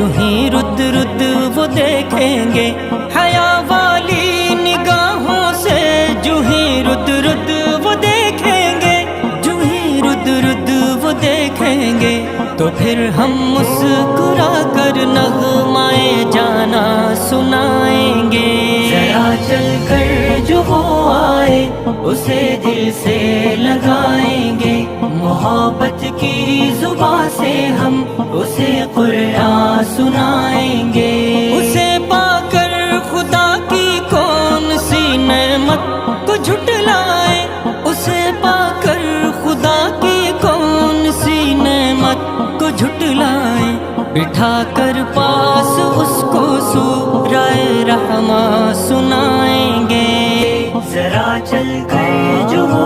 यूं ही रुद रुद वो देखेंगे हया वाली निगाहों से, यूं ही रुद रुद वो देखेंगे, यूं ही रुद रुद वो देखेंगे, तो फिर हम मुस्कुरा कर नगमाए जाना सुनाएंगे। जरा चल कर जो वो आए उसे दिल से लगाएंगे, मोहब्बत की जुबां से हम उसे कुरान सुनाएंगे। उसे पाकर खुदा की कौन सी नेमत को झुटलाए, उसे पाकर खुदा की कौन सी नेमत को झुटलाए, बिठा कर पास उसको सूराए रहमा सुनाएंगे। जरा चल कर जो वो